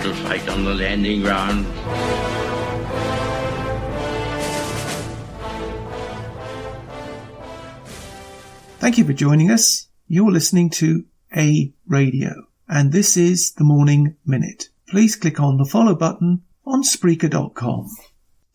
to fight on the landing ground. Thank you for joining us. You're listening to A Radio, and this is the Morning Minute. Please click on the follow button on Spreaker.com.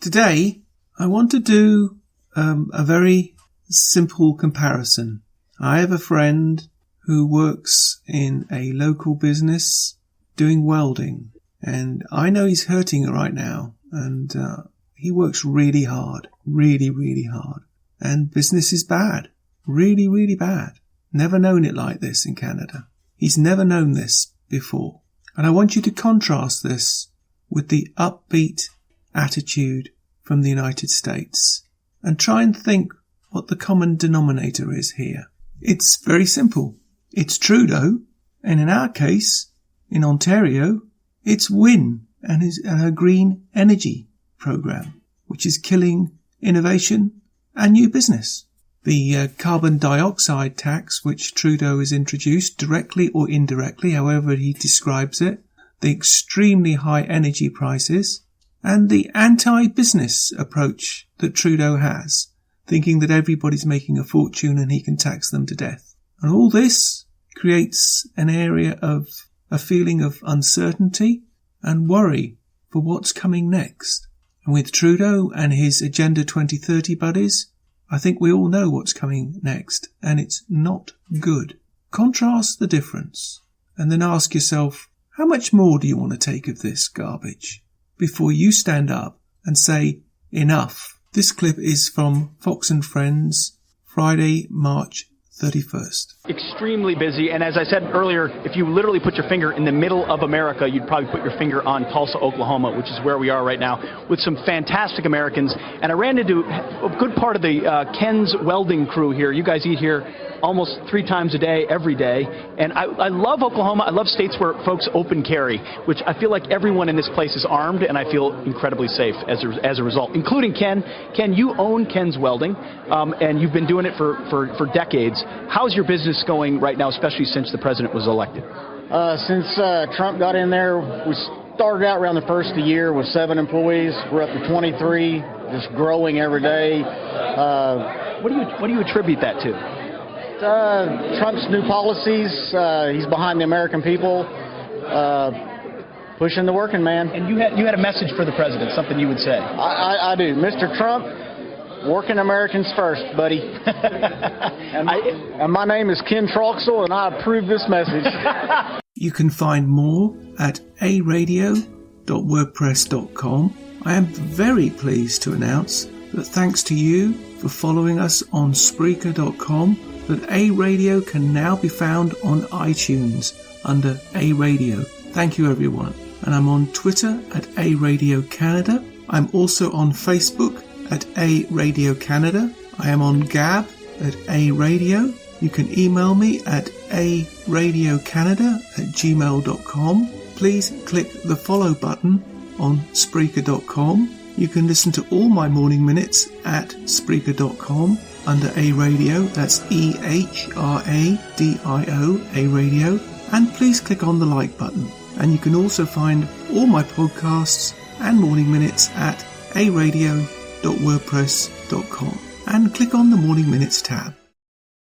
Today, I want to do a very simple comparison. I have a friend who works in a local business doing welding, and I know he's hurting right now, and he works really hard, really hard, and business is bad, really bad. Never known it like this in Canada. He's never known this before, and I want you to contrast this with the upbeat attitude from the United States and try and think what the common denominator is here. It's very simple. It's Trudeau, and in our case, in Ontario, it's Wynne and her green energy program, which is killing innovation and new business. The carbon dioxide tax, which Trudeau has introduced directly or indirectly, however he describes it, the extremely high energy prices, and the anti-business approach that Trudeau has, thinking that everybody's making a fortune and he can tax them to death. And all this creates an area of a feeling of uncertainty and worry for what's coming next. And with Trudeau and his Agenda 2030 buddies, I think we all know what's coming next, and it's not good. Contrast the difference, and then ask yourself, how much more do you want to take of this garbage before you stand up and say, enough? This clip is from Fox and Friends, Friday, March 31st. Extremely busy, and as I said earlier, if you literally put your finger in the middle of America, you'd probably put your finger on Tulsa, Oklahoma, which is where we are right now, with some fantastic Americans. And I ran into a good part of the Ken's welding crew here. You guys eat here almost 3 times a day, every day. And I love Oklahoma. I love states where folks open carry, which I feel like everyone in this place is armed, and I feel incredibly safe as a result, including Ken. Ken, you own Ken's Welding, and you've been doing it for decades. How's your business going right now, especially since the president was elected? Since Trump got in there, we started out around the first of the year with 7 employees. We're up to 23, just growing every day. What do you attribute that to? Trump's new policies. He's behind the American people, pushing the working man. And you had a message for the president, something you would say. I do. Mr. Trump, working Americans first, buddy. and my name is Ken Troxel, and I approve this message. You can find more at aradio.wordpress.com. I am very pleased to announce that thanks to you for following us on Spreaker.com, that A Radio can now be found on iTunes under A Radio. Thank you, everyone. And I'm on Twitter at A Radio Canada. I'm also on Facebook at A Radio Canada. I am on Gab at A Radio. You can email me at aradiocanada@gmail.com. Please click the follow button on Spreaker.com. You can listen to all my morning minutes at Spreaker.com under A Radio. That's EHRADIO, A Radio. And please click on the like button. And you can also find all my podcasts and morning minutes at aradio.wordpress.com. And click on the Morning Minutes tab.